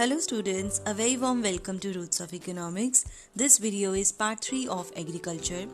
Hello students, a very warm welcome to Roots of Economics. This video is part 3 of Agriculture.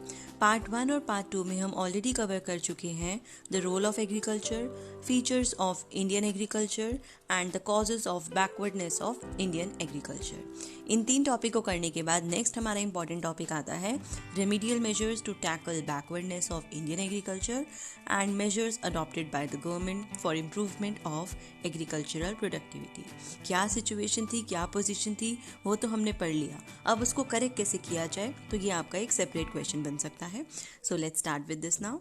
Part 1 और part 2 में हम already cover कर चुके हैं the role of agriculture, features of Indian agriculture and the causes of backwardness of Indian agriculture. इन 3 topic को करने के बाद नेक्स्ट हमारा इंपॉर्टेंट टॉपिक आता है remedial measures to tackle backwardness of Indian agriculture and measures adopted by the government for improvement of agricultural productivity. क्या situation थी, क्या पोजीशन थी, वो तो हमने पढ़ लिया. अब उसको करेक्ट कैसे किया जाए, तो ये आपका एक सेपरेट क्वेश्चन बन सकता है. So let's start with this now.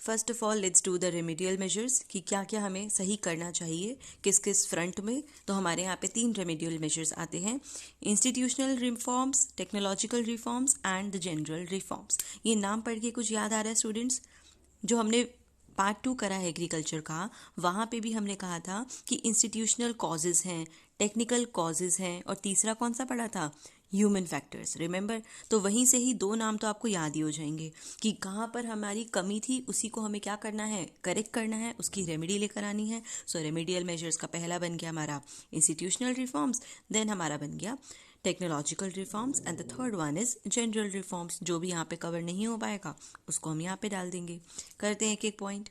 First of all let's do the remedial measures कि क्या क्या हमें सही करना चाहिए किस किस फ्रंट में. तो हमारे यहाँ पे 3 रेमिडियल मेजर्स आते हैं: institutional reforms, technological reforms and the general reforms. ये नाम पढ़ के कुछ याद आ रहा है स्टूडेंट्स? जो हमने पार्ट 2 करा है एग्रीकल्चर का, वहाँ पे भी हमने कहा था कि इंस्टीट्यूशनल कॉजेज हैं, टेक्निकल कॉजेज हैं, और तीसरा कौन सा पढ़ा था? Human factors. रिमेंबर? तो वहीं से ही 2 नाम तो आपको याद ही हो जाएंगे कि कहाँ पर हमारी कमी थी, उसी को हमें क्या करना है? करेक्ट करना है, उसकी रेमेडी लेकर आनी है. सो रेमेडियल मेजर्स का पहला बन गया हमारा इंस्टीट्यूशनल रिफॉर्म्स, देन हमारा बन गया technological reforms and the third one is general reforms. जो भी यहाँ पे कवर नहीं हो पाएगा उसको हम यहाँ पे डाल देंगे. करते हैं एक एक point.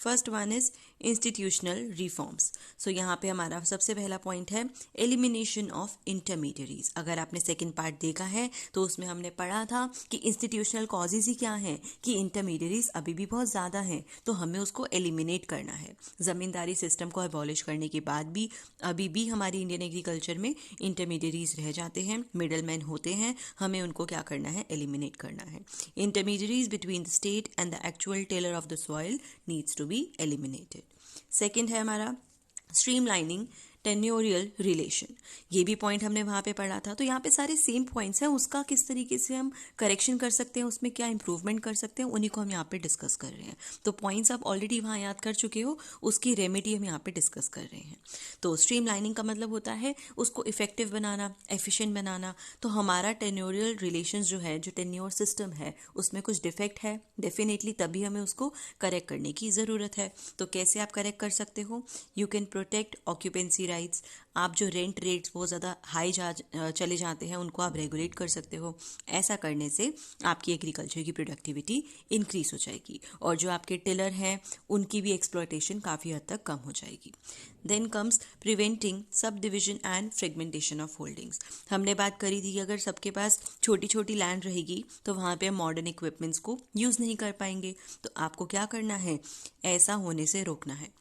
First one is institutional reforms. So यहाँ पे हमारा सबसे पहला पॉइंट है एलिमिनेशन ऑफ इंटरमीडियरीज. अगर आपने सेकंड पार्ट देखा है तो उसमें हमने पढ़ा था कि इंस्टीट्यूशनल कॉजेज ही क्या हैं कि इंटरमीडियरीज अभी भी बहुत ज़्यादा हैं, तो हमें उसको एलिमिनेट करना है. ज़मींदारी सिस्टम को अबॉलिश करने के बाद भी अभी भी हमारी इंडियन एग्रीकल्चर में इंटरमीडियरीज रह जाते हैं, मिडल मैन होते हैं. हमें उनको क्या करना है? एलिमिनेट करना है. Intermediaries between the state and the actual tiller of the soil needs to be eliminated. Second है हमारा स्ट्रीमलाइनिंग टेन्योरियल रिलेशन. ये भी पॉइंट हमने वहाँ पे पढ़ा था. तो यहाँ पे सारे सेम पॉइंट्स हैं, उसका किस तरीके से हम करेक्शन कर सकते हैं, उसमें क्या इंप्रूवमेंट कर सकते हैं, उन्हीं को हम यहाँ पे डिस्कस कर रहे हैं. तो पॉइंट्स आप ऑलरेडी वहाँ याद कर चुके हो, उसकी रेमेडी हम यहाँ पे डिस्कस कर रहे हैं. तो स्ट्रीमलाइनिंग का मतलब होता है उसको इफेक्टिव बनाना, एफिशिएंट बनाना. तो हमारा टेन्योरियल रिलेशन जो है, जो टेन्योर सिस्टम है, उसमें कुछ डिफेक्ट है डेफिनेटली, तभी हमें उसको करेक्ट करने की ज़रूरत है. तो कैसे आप करेक्ट कर सकते हो? You can protect occupancy rights. आप जो रेंट रेट्स बहुत ज़्यादा हाई चले जाते हैं उनको आप रेगुलेट कर सकते हो. ऐसा करने से आपकी एग्रीकल्चर की प्रोडक्टिविटी इंक्रीज हो जाएगी और जो आपके टिलर हैं उनकी भी एक्सप्लॉयटेशन काफ़ी हद तक कम हो जाएगी. Then comes preventing subdivision and fragmentation of holdings. हमने बात करी थी कि अगर सबके पास छोटी छोटी लैंड रहेगी तो वहाँ पे मॉडर्न इक्विपमेंट्स को यूज़ नहीं कर पाएंगे. तो आपको क्या करना है? ऐसा होने से रोकना है.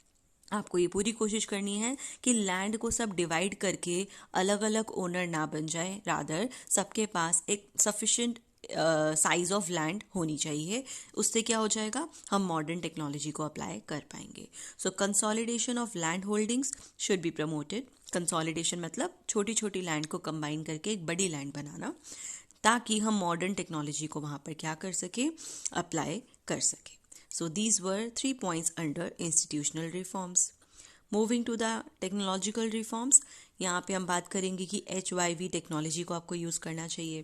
आपको ये पूरी कोशिश करनी है कि लैंड को सब डिवाइड करके अलग अलग ओनर ना बन जाए, रादर सबके पास एक सफिशिएंट साइज ऑफ लैंड होनी चाहिए. उससे क्या हो जाएगा? हम मॉडर्न टेक्नोलॉजी को अप्लाई कर पाएंगे. So consolidation of land holdings should be promoted. Consolidation मतलब छोटी छोटी लैंड को कंबाइन करके एक बड़ी लैंड बनाना, ताकि हम मॉडर्न टेक्नोलॉजी को वहाँ पर क्या कर सके? अप्लाई कर सके. So these were 3 points under institutional reforms. Moving to the technological reforms, यहाँ पे हम बात करेंगे कि HYV टेक्नोलॉजी को आपको यूज़ करना चाहिए.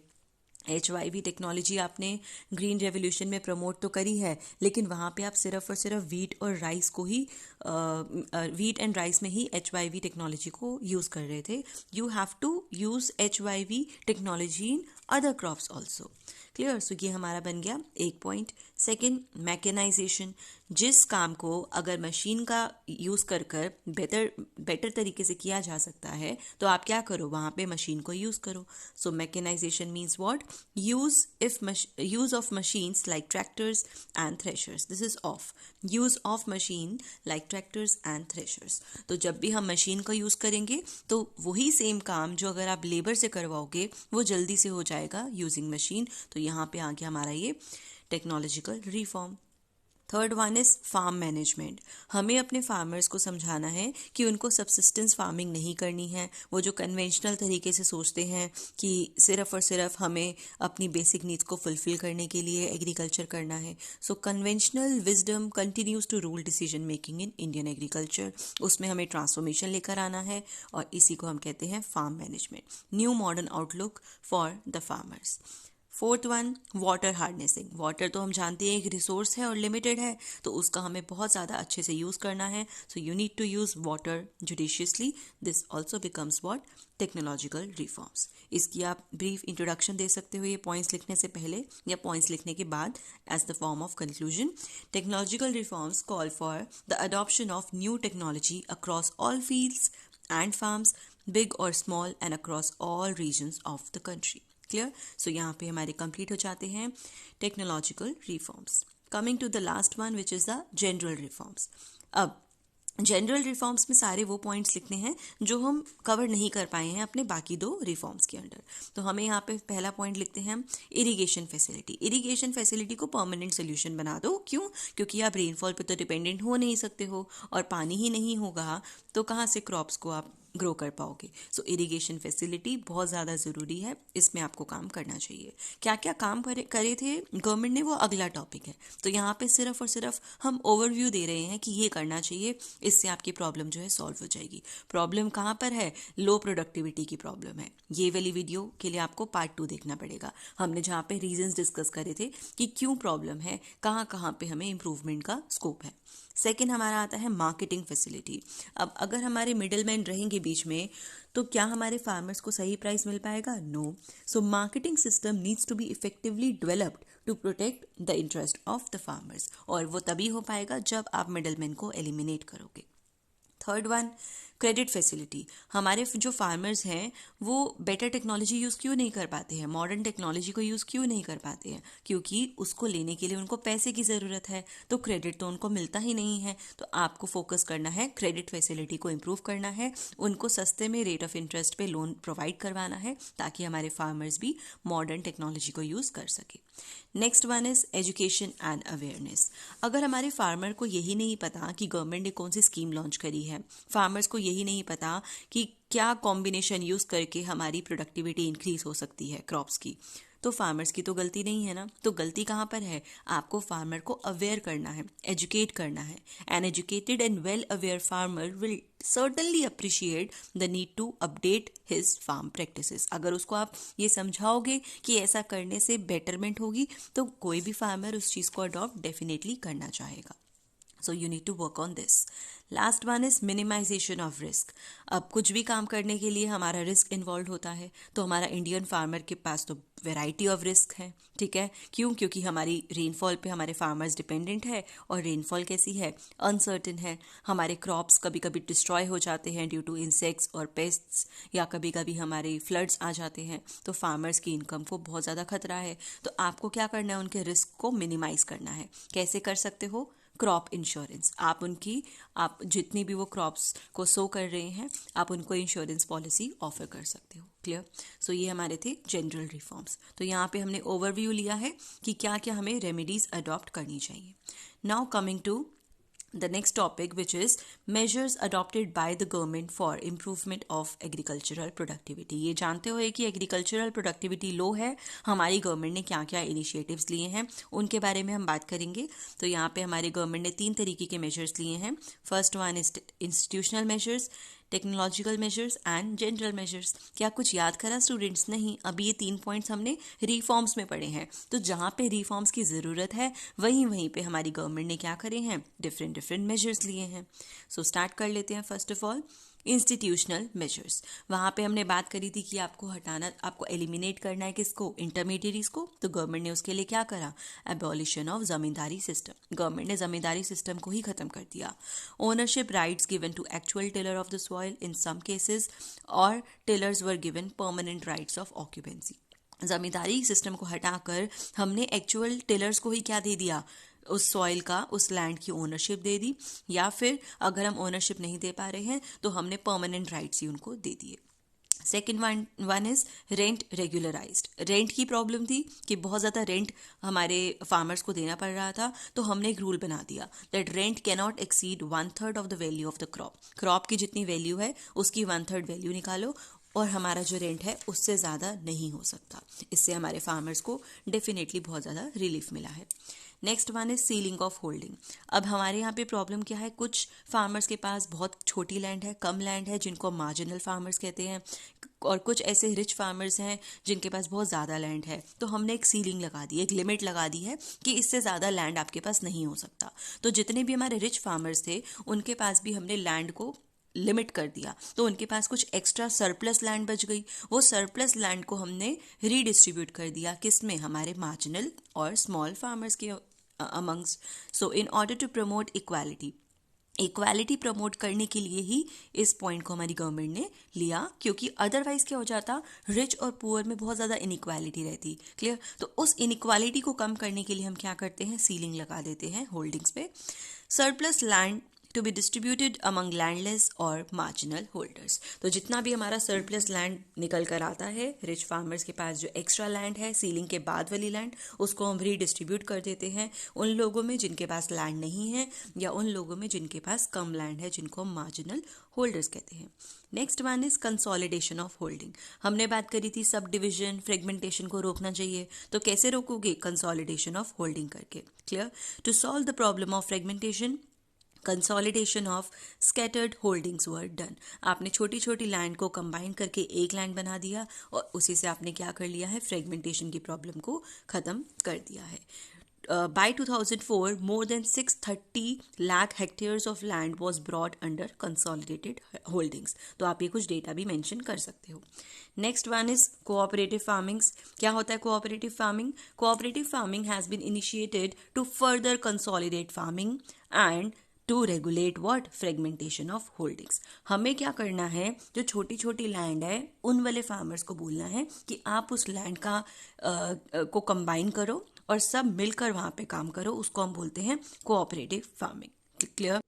HYV टेक्नोलॉजी आपने ग्रीन रेवोल्यूशन में प्रमोट तो करी है, लेकिन वहाँ पे आप सिर्फ और सिर्फ वीट और राइस को ही वीट एंड राइस में ही HYV टेक्नोलॉजी को यूज़ कर रहे थे. You have to use HYV technology in other crops also. Clear? So ये हमारा बन गया एक पॉइंट. Second, mechanisation. जिस काम को अगर मशीन का यूज़ कर कर बेटर तरीके से किया जा सकता है तो आप क्या करो? वहाँ पे मशीन को यूज़ करो. So mechanization means what? Use of machines like tractors and threshers. This is of use of machine like tractors and threshers. तो जब भी हम मशीन का यूज़ करेंगे तो वही सेम काम जो अगर आप लेबर से करवाओगे वो जल्दी से हो जाएगा यूजिंग मशीन. तो यहाँ पे आ गया हमारा ये technological reform. Third one is farm management. हमें अपने फार्मर्स को समझाना है कि उनको सबसिस्टेंस फार्मिंग नहीं करनी है. वो जो कन्वेंशनल तरीके से सोचते हैं कि सिर्फ और सिर्फ हमें अपनी बेसिक नीड्स को फुलफिल करने के लिए एग्रीकल्चर करना है. So conventional wisdom continues to rule decision making in Indian agriculture. उसमें हमें ट्रांसफॉर्मेशन लेकर आना है और इसी को हम कहते हैं farm management. New modern outlook for the farmers. Fourth one, water harnessing. Water तो हम जानते हैं एक रिसोर्स है और लिमिटेड है, तो उसका हमें बहुत ज़्यादा अच्छे से यूज़ करना है। So you need to use water judiciously. This also becomes what, technological reforms. इसकी आप ब्रीफ इंट्रोडक्शन दे सकते हो ये पॉइंट्स लिखने से पहले या पॉइंट्स लिखने के बाद as the form of conclusion. Technological reforms call for the adoption of new technology across all fields and farms, big और small, and across all regions of the country. Clear? So यहाँ पे हमारे complete हो जाते हैं technological reforms. Coming to the last one which is the general reforms. अब general reforms में सारे वो पॉइंट्स लिखने हैं जो हम कवर नहीं कर पाए हैं अपने बाकी दो रिफॉर्म्स के अंडर। तो हमें यहाँ पे पहला पॉइंट लिखते हैं हम, इरिगेशन फैसिलिटी। इरिगेशन फैसिलिटी को परमानेंट सोल्यूशन बना दो। क्यों? क्योंकि आप रेनफॉल पे तो डिपेंडेंट हो नहीं सकते हो, और पानी ही नहीं होगा तो कहाँ से क्रॉप्स को आप ग्रो कर पाओगे। सो इरिगेशन फैसिलिटी बहुत ज़्यादा ज़रूरी है, इसमें आपको काम करना चाहिए। क्या क्या काम करे थे गवर्नमेंट ने, वो अगला टॉपिक है। तो यहाँ पे सिर्फ और सिर्फ हम ओवरव्यू दे रहे हैं कि ये करना चाहिए, इससे आपकी प्रॉब्लम जो है सॉल्व हो जाएगी। प्रॉब्लम कहाँ पर है? लो प्रोडक्टिविटी की प्रॉब्लम है। ये वाली वीडियो के लिए आपको पार्ट 2 देखना पड़ेगा। हमने जहाँ पे रीजंस डिस्कस करे थे कि क्यों प्रॉब्लम है, कहाँ कहाँ पे हमें इम्प्रूवमेंट का स्कोप है। सेकेंड हमारा आता है मार्केटिंग फैसिलिटी। अब अगर हमारे मिडलमैन रहेंगे बीच में, तो क्या हमारे फार्मर्स को सही प्राइस मिल पाएगा? No. So marketing system needs to be effectively developed to protect the interest of the farmers, और वो तभी हो पाएगा जब आप मिडलमैन को एलिमिनेट करोगे। Third one, credit facility. हमारे जो फार्मर्स हैं वो बेटर टेक्नोलॉजी यूज़ क्यों नहीं कर पाते हैं, मॉडर्न टेक्नोलॉजी को यूज़ क्यों नहीं कर पाते हैं? क्योंकि उसको लेने के लिए उनको पैसे की ज़रूरत है, तो क्रेडिट तो उनको मिलता ही नहीं है। तो आपको फोकस करना है, क्रेडिट फैसिलिटी को इम्प्रूव करना है, उनको सस्ते में रेट ऑफ इंटरेस्ट पे लोन प्रोवाइड करवाना है, ताकि हमारे फार्मर्स भी मॉडर्न टेक्नोलॉजी को यूज़ कर सके। Next one is education and awareness. अगर हमारे फार्मर को यही नहीं पता कि गवर्नमेंट ने कौन सी स्कीम लॉन्च करी है, फार्मर्स को यही नहीं पता कि क्या कॉम्बिनेशन यूज करके हमारी प्रोडक्टिविटी इंक्रीज हो सकती है क्रॉप्स की, तो फार्मर्स की तो गलती नहीं है ना। तो गलती कहाँ पर है? आपको फार्मर को अवेयर करना है, एजुकेट करना है। An educated and well aware farmer will certainly appreciate the need to update his farm practices। अगर उसको आप ये समझाओगे कि ऐसा करने से बेटरमेंट होगी, तो कोई भी फार्मर उस चीज़ को अडॉप्ट डेफिनेटली करना चाहेगा। So you need to work on this. Last one is minimisation of risk. अब कुछ भी काम करने के लिए हमारा रिस्क इन्वॉल्व होता है, तो हमारा इंडियन फार्मर के पास तो वेराइटी ऑफ रिस्क है। ठीक है, क्यों? क्योंकि हमारी रेनफॉल पे हमारे फार्मर्स डिपेंडेंट है, और रेनफॉल कैसी है? अनसर्टेन है। हमारे क्रॉप्स कभी कभी डिस्ट्रॉय हो जाते हैं ड्यू टू इंसेक्ट्स और पेस्ट्स, या कभी कभी हमारे फ्लड्स आ जाते हैं, तो फार्मर्स की इनकम को बहुत ज़्यादा खतरा है। तो आपको क्या करना है? उनके रिस्क को मिनिमाइज करना है। कैसे कर सकते हो? Crop insurance. आप जितनी भी वो क्रॉप्स को सो कर रहे हैं, आप उनको इंश्योरेंस पॉलिसी ऑफर कर सकते हो। क्लियर? सो ये हमारे थे जनरल रिफॉर्म्स। तो यहाँ पे हमने ओवरव्यू लिया है कि क्या क्या हमें रेमेडीज अडॉप्ट करनी चाहिए। Now coming to the next topic, which is measures adopted by the government for improvement of agricultural productivity। ये जानते हो कि एग्रीकल्चरल प्रोडक्टिविटी लो है, हमारी गवर्नमेंट ने क्या क्या इनिशिएटिव्स लिए हैं उनके बारे में हम बात करेंगे। तो यहाँ पे हमारी गवर्नमेंट ने 3 तरीके के मेजर्स लिए हैं। First one is institutional measures, technological measures and general measures. क्या कुछ याद करा स्टूडेंट्स? नहीं, अभी ये 3 पॉइंट्स हमने रिफॉर्म्स में पढ़े हैं। तो जहाँ पे रिफॉर्म्स की ज़रूरत है वहीं पे हमारी गवर्नमेंट ने क्या करे हैं? डिफरेंट मेजर्स लिए हैं। सो स्टार्ट कर लेते हैं। First of all institutional measures. वहाँ पे हमने बात करी थी कि आपको एलिमिनेट करना है किसको? इंटरमीडियरीज को। तो गवर्नमेंट ने उसके लिए क्या करा? Abolition of zamindari system. Government ने जमींदारी सिस्टम को ही खत्म कर दिया। Ownership rights given to actual tiller of the soil in some cases, और tillers were given permanent rights of occupancy. Zamindari system को हटाकर हमने एक्चुअल टिलर्स को ही क्या दे दिया? उस सॉइल का, उस लैंड की ओनरशिप दे दी, या फिर अगर हम ओनरशिप नहीं दे पा रहे हैं तो हमने परमानेंट राइट्स ही उनको दे दिए। Second one is rent regularized. Rent की प्रॉब्लम थी कि बहुत ज़्यादा रेंट हमारे फार्मर्स को देना पड़ रहा था, तो हमने एक रूल बना दिया that rent can not exceed 1/3 of the value of the crop. Crop की जितनी वैल्यू है उसकी 1/3 वैल्यू निकालो, और हमारा जो रेंट है उससे ज़्यादा नहीं हो सकता। इससे हमारे फार्मर्स को डेफिनेटली बहुत ज़्यादा रिलीफ मिला है। Next one is ceiling of holding. अब हमारे यहाँ पे प्रॉब्लम क्या है, कुछ फार्मर्स के पास बहुत छोटी लैंड है, कम लैंड है, जिनको मार्जिनल फार्मर्स कहते हैं, और कुछ ऐसे रिच फार्मर्स हैं जिनके पास बहुत ज़्यादा लैंड है। तो हमने एक सीलिंग लगा दी, एक लिमिट लगा दी है कि इससे ज़्यादा लैंड आपके पास नहीं हो सकता। तो जितने भी हमारे रिच फार्मर्स थे उनके पास भी हमने लैंड को लिमिट कर दिया, तो उनके पास कुछ एक्स्ट्रा सरप्लस लैंड बच गई। वो सरप्लस लैंड को हमने रीडिस्ट्रीब्यूट कर दिया, किसमें, हमारे मार्जिनल और स्मॉल फार्मर्स के amongst. So in order to promote equality promote करने के लिए ही इस पॉइंट को हमारी गवर्नमेंट ने लिया, क्योंकि अदरवाइज क्या हो जाता, रिच और पुअर में बहुत ज़्यादा इनइक्वालिटी रहती। क्लियर? तो उस इनइक्वालिटी को कम करने के लिए हम क्या करते हैं, सीलिंग लगा देते हैं होल्डिंग्स पे। Surplus land to be distributed among landless और मार्जिनल होल्डर्स। तो जितना भी हमारा सरप्लस लैंड निकल कर आता है रिच फार्मर्स के पास, जो एक्स्ट्रा लैंड है सीलिंग के बाद वाली लैंड, उसको हम रीडिस्ट्रीब्यूट कर देते हैं उन लोगों में जिनके पास लैंड नहीं है, या उन लोगों में जिनके पास कम लैंड है, जिनको हम मार्जिनल होल्डर्स कहते हैं। Next one is consolidation of holding. हमने बात करी थी सब डिविजन फ्रेगमेंटेशन को रोकना चाहिए, तो कैसे रोकोगे, कंसोलिडेशन ऑफ होल्डिंग करके। Clear? To solve the problem of fragmentation, consolidation of scattered holdings were done. आपने छोटी छोटी लैंड को कंबाइन करके एक लैंड बना दिया, और उसी से आपने क्या कर लिया है, फ्रेगमेंटेशन की प्रॉब्लम को खत्म कर दिया है। By 2004, more than 630 lakh hectares of land was brought under consolidated holdings. तो आप ये कुछ डेटा भी मेंशन कर सकते हो। Next one is cooperative farmings. क्या होता है cooperative farming? Cooperative farming has been initiated to further consolidate farming and to regulate what, fragmentation of holdings. हमें क्या करना है, जो छोटी छोटी लैंड है उन वाले फार्मर्स को बोलना है कि आप उस लैंड का को कंबाइन करो और सब मिलकर वहां पे काम करो, उसको हम बोलते हैं cooperative farming. Clear?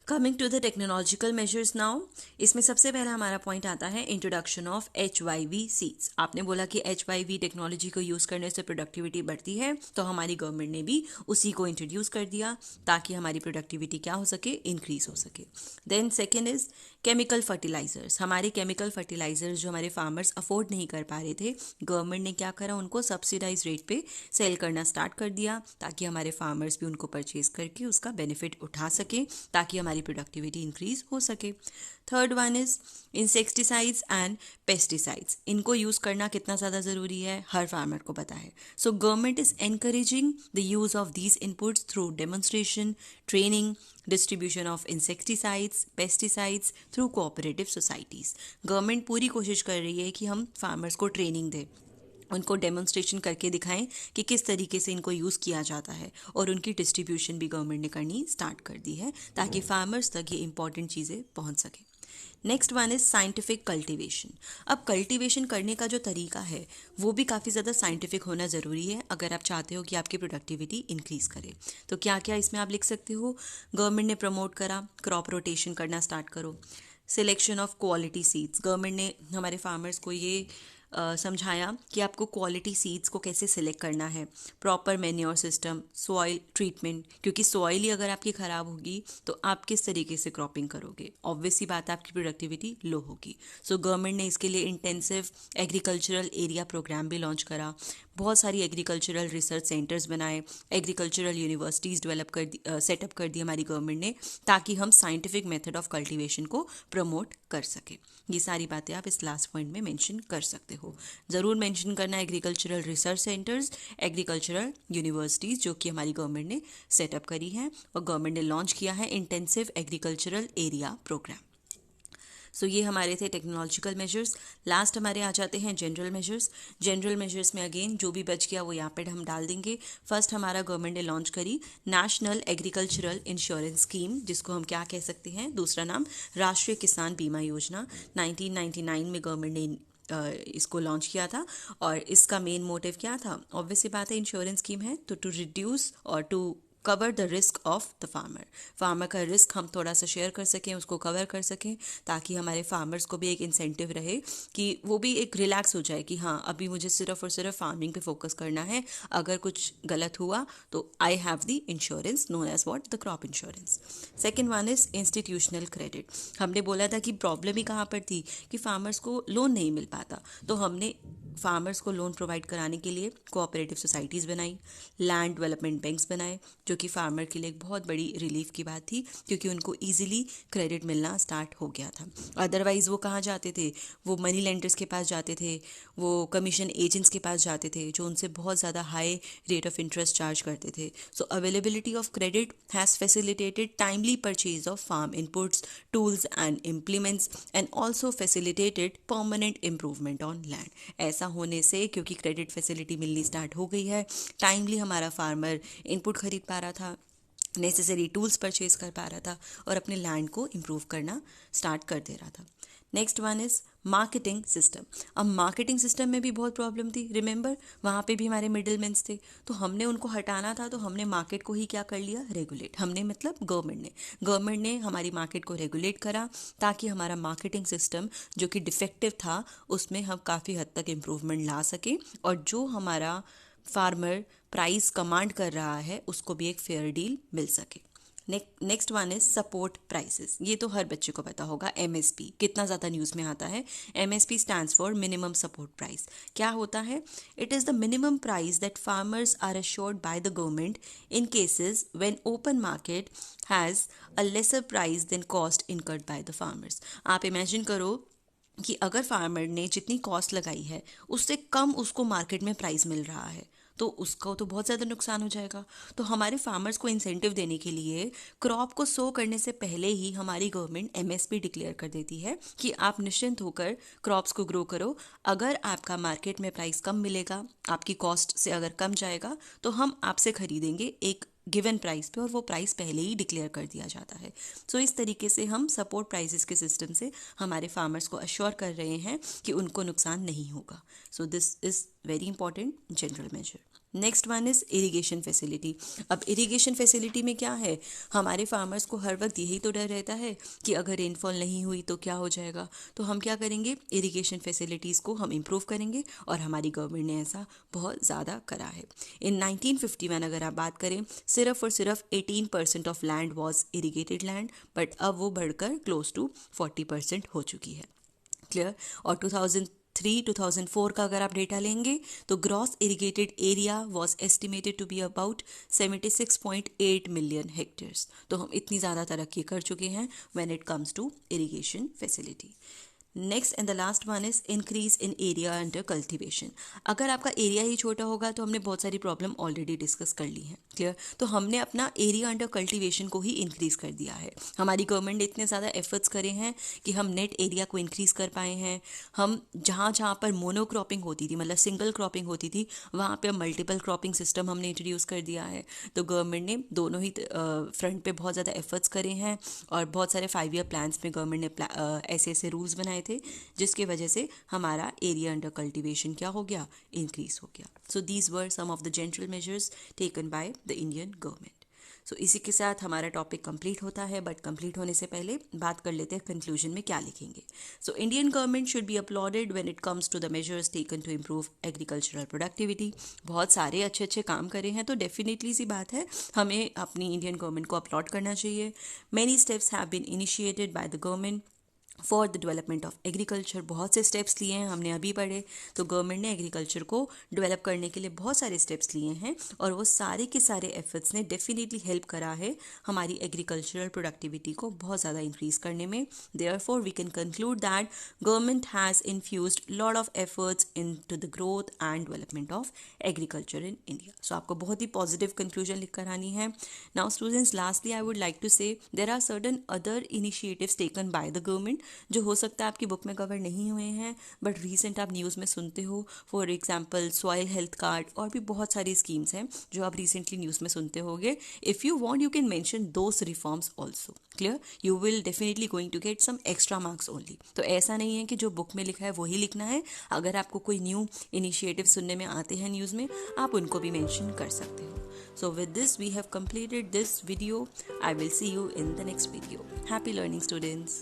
Coming to the technological measures now, इसमें सबसे पहला हमारा पॉइंट आता है इंट्रोडक्शन ऑफ HYV सीड्स। आपने बोला कि HYV टेक्नोलॉजी को यूज करने से प्रोडक्टिविटी बढ़ती है, तो हमारी गवर्नमेंट ने भी उसी को इंट्रोड्यूस कर दिया ताकि हमारी प्रोडक्टिविटी क्या हो सके, इंक्रीज हो सके। Then second is chemical fertilisers. हमारे केमिकल फर्टिलाइजर्स जो हमारे फार्मर्स अफोर्ड नहीं कर पा रहे थे, गवर्नमेंट ने क्या करा, उनको सब्सिडाइज रेट पे सेल करना स्टार्ट कर दिया ताकि हमारे फार्मर्स भी उनको परचेज करके उसका बेनिफिट उठा सके, ताकि हमारी प्रोडक्टिविटी इंक्रीज हो सके। Third one is insecticides and pesticides. इनको यूज करना कितना ज्यादा जरूरी है, हर फार्मर को पता है। So government is encouraging the use of these inputs through demonstration, training, distribution of insecticides, pesticides through cooperative societies. Government पूरी कोशिश कर रही है कि हम फार्मर्स को ट्रेनिंग दें, उनको डेमोन्स्ट्रेशन करके दिखाएं कि किस तरीके से इनको यूज़ किया जाता है, और उनकी डिस्ट्रीब्यूशन भी गवर्नमेंट ने करनी स्टार्ट कर दी है ताकि फार्मर्स तक ये इंपॉर्टेंट चीज़ें पहुंच सके। Next one is scientific cultivation. अब कल्टीवेशन करने का जो तरीका है वो भी काफ़ी ज़्यादा साइंटिफिक होना ज़रूरी है अगर आप चाहते हो कि आपकी प्रोडक्टिविटी इंक्रीज करे। तो क्या क्या इसमें आप लिख सकते हो, गवर्नमेंट ने प्रमोट करा क्रॉप रोटेशन करना स्टार्ट करो। Selection of quality seeds, government ने हमारे फार्मर्स को ये समझाया कि आपको क्वालिटी सीड्स को कैसे सिलेक्ट करना है। Proper manure system, soil treatment, क्योंकि सॉइल ही अगर आपकी ख़राब होगी तो आप किस तरीके से क्रॉपिंग करोगे, ऑब्वियस सी बात है आपकी प्रोडक्टिविटी लो होगी। सो गवर्नमेंट ने इसके लिए इंटेंसिव एग्रीकल्चरल एरिया प्रोग्राम भी लॉन्च करा, बहुत सारी एग्रीकल्चरल रिसर्च सेंटर्स बनाए, एग्रीकल्चरल यूनिवर्सिटीज़ सेटअप कर दी हमारी गवर्नमेंट ने, ताकि हम साइंटिफिक मेथड ऑफ कल्टीवेशन को प्रमोट कर सके। ये सारी बातें आप इस लास्ट पॉइंट में मेंशन कर सकते हो। ज़रूर मेंशन करना agricultural research centres, agricultural universities जो कि हमारी गवर्नमेंट ने सेटअप करी है, और गवर्नमेंट ने लॉन्च किया है इंटेंसिव एग्रीकल्चरल एरिया प्रोग्राम। सो ये हमारे थे टेक्नोलॉजिकल मेजर्स। लास्ट हमारे आ जाते हैं जनरल मेजर्स। जनरल मेजर्स में अगेन जो भी बच गया वो यहाँ पे हम डाल देंगे। फर्स्ट हमारा गवर्नमेंट ने लॉन्च करी नेशनल एग्रीकल्चरल इंश्योरेंस स्कीम, जिसको हम क्या कह सकते हैं, दूसरा नाम राष्ट्रीय किसान बीमा योजना। 1999 में गवर्नमेंट ने इसको लॉन्च किया था, और इसका मेन मोटिव क्या था, ऑब्वियस सी बात है इंश्योरेंस स्कीम है तो टू रिड्यूस और to cover the risk of the farmer का रिस्क हम थोड़ा सा शेयर कर सकें, उसको कवर कर सकें, ताकि हमारे फार्मर्स को भी एक इंसेंटिव रहे कि वो भी एक रिलैक्स हो जाए कि हाँ अभी मुझे सिर्फ और सिर्फ फार्मिंग पे फोकस करना है, अगर कुछ गलत हुआ तो I have the insurance known as what, the crop insurance. Second one is institutional credit. हमने बोला था कि प्रॉब्लम ही कहाँ पर थी कि फार्मर्स को लोन नहीं मिल पाता, तो हमने फार्मर्स को लोन प्रोवाइड कराने के लिए कोऑपरेटिव सोसाइटीज़ बनाई, लैंड डेवलपमेंट बैंक्स बनाए, जो कि फार्मर के लिए एक बहुत बड़ी रिलीफ की बात थी क्योंकि उनको ईजिली क्रेडिट मिलना स्टार्ट हो गया था। अदरवाइज़ वो कहाँ जाते थे, वो मनी लेंडर्स के पास जाते थे, वो कमीशन एजेंट्स के पास जाते थे जो उनसे बहुत ज़्यादा high rate of interest charge करते थे। So availability of credit has facilitated timely purchase of farm inputs, tools and implements and also facilitated permanent improvement on land. ऐसा होने से क्योंकि क्रेडिट फैसिलिटी मिलनी स्टार्ट हो गई है, टाइमली हमारा फार्मर इनपुट खरीद पा रहा था, नेसेसरी टूल्स परचेज कर पा रहा था और अपने लैंड को इम्प्रूव करना स्टार्ट कर दे रहा था। Next one is marketing system. अब मार्केटिंग सिस्टम में भी बहुत प्रॉब्लम थी। रिमेंबर, वहाँ पे भी हमारे मिडिलमैन्स थे, तो हमने उनको हटाना था, तो हमने मार्केट को ही क्या कर लिया, रेगुलेट। हमने मतलब गवर्नमेंट ने हमारी मार्केट को रेगुलेट करा ताकि हमारा मार्केटिंग सिस्टम जो कि डिफेक्टिव था उसमें हम काफ़ी हद तक इम्प्रूवमेंट ला सके और जो हमारा फार्मर प्राइस कमांड कर रहा है उसको भी एक फेयर डील मिल सके। Next one is support prices. ये तो हर बच्चे को पता होगा, एमएसपी कितना ज़्यादा न्यूज़ में आता है। MSP stands for minimum support price. क्या होता है? It is the minimum price that farmers are assured by the government in cases when open market has a lesser price than cost incurred by the farmers. आप imagine करो कि अगर farmer ने जितनी cost लगाई है उससे कम उसको मार्केट में प्राइस मिल रहा है तो उसका तो बहुत ज़्यादा नुकसान हो जाएगा। तो हमारे फार्मर्स को इंसेंटिव देने के लिए क्रॉप को सो करने से पहले ही हमारी गवर्नमेंट एमएसपी डिक्लेयर कर देती है कि आप निश्चिंत होकर क्रॉप्स को ग्रो करो। अगर आपका मार्केट में प्राइस कम मिलेगा, आपकी कॉस्ट से अगर कम जाएगा, तो हम आपसे खरीदेंगे एक गिवन प्राइस पे, और वो प्राइस पहले ही डिक्लेयर कर दिया जाता है। सो इस तरीके से हम सपोर्ट प्राइसेस के सिस्टम से हमारे फार्मर्स को अश्योर कर रहे हैं कि उनको नुकसान नहीं होगा। So this is very important general measure. Next one is irrigation facility. अब इरिगेशन फैसिलिटी में क्या है, हमारे फार्मर्स को हर वक्त यही तो डर रहता है कि अगर रेनफॉल नहीं हुई तो क्या हो जाएगा। तो हम क्या करेंगे, इरिगेशन फैसिलिटीज़ को हम इम्प्रूव करेंगे और हमारी गवर्नमेंट ने ऐसा बहुत ज़्यादा करा है। इन 1951 अगर आप बात करें, सिर्फ और सिर्फ 18% of land was irrigated land, but अब वो बढ़कर क्लोज टू 40% हो चुकी है। क्लियर? और 2003-2004 का अगर आप डेटा लेंगे तो gross irrigated area was estimated to be about 76.8 million hectares. तो हम इतनी ज़्यादा तरक्की कर चुके हैं when it comes to irrigation facility. Next and the last one is increase in area under cultivation. अगर आपका एरिया ही छोटा होगा तो हमने बहुत सारी प्रॉब्लम ऑलरेडी डिस्कस कर ली हैं। क्लियर? तो हमने अपना एरिया अंडर कल्टिवेशन को ही इंक्रीज कर दिया है। हमारी गवर्नमेंट ने इतने ज़्यादा एफर्ट्स करे हैं कि हम नेट एरिया को इंक्रीज कर पाए हैं। हम जहाँ जहाँ पर मोनोक्रॉपिंग होती थी, मतलब सिंगल क्रॉपिंग होती थी, वहाँ पे मल्टीपल क्रॉपिंग सिस्टम हमने इंट्रोड्यूस कर दिया है। तो गवर्नमेंट ने दोनों ही फ्रंट पे बहुत ज़्यादा एफर्ट्स करे हैं और बहुत सारे 5 ईयर प्लान्स में गवर्नमेंट ने ऐसे ऐसे रूल्स बनाए थे जिसकी वजह से हमारा एरिया अंडर कल्टीवेशन क्या हो गया, इंक्रीज हो गया। So these were some of the general measures taken by the Indian government. So इसी के साथ हमारा टॉपिक कंप्लीट होता है, बट कंप्लीट होने से पहले बात कर लेते हैं कंक्लूजन में क्या लिखेंगे। So Indian government should be applauded when it comes to the measures taken to improve agricultural productivity. बहुत सारे अच्छे अच्छे काम करे हैं तो डेफिनेटली सी बात है हमें अपनी इंडियन गवर्नमेंट को अपलॉड करना चाहिए। Many steps have been initiated by the government for the development of agriculture. बहुत से स्टेप्स लिए हैं, हमने अभी पढ़े। तो गवर्नमेंट ने एग्रीकल्चर को डेवलप करने के लिए बहुत सारे स्टेप्स लिए हैं और वो सारे के सारे एफर्ट्स ने डेफिनेटली हेल्प करा है हमारी एग्रीकल्चरल प्रोडक्टिविटी को बहुत ज़्यादा इंक्रीज करने में। Therefore we can conclude that government has infused lot of efforts in to the growth and development of agriculture in India. So आपको बहुत ही पॉजिटिव कंक्लूजन लिख कर आनी है। Now students, lastly I would like to say there are certain other initiatives taken by the government जो हो सकता है आपकी बुक में कवर नहीं हुए हैं बट रीसेंट आप न्यूज़ में सुनते हो। For example soil health card और भी बहुत सारी स्कीम्स हैं जो आप रिसेंटली न्यूज़ में सुनते होगे। If you want you can mention those reforms also. Clear? You will definitely going to get some extra marks only. तो ऐसा नहीं है कि जो बुक में लिखा है वही लिखना है। अगर आपको कोई न्यू इनिशिएटिव सुनने में आते हैं न्यूज़ में, आप उनको भी मेंशन कर सकते हो। So with this we have completed this video. I will see you in the next video. Happy learning, students.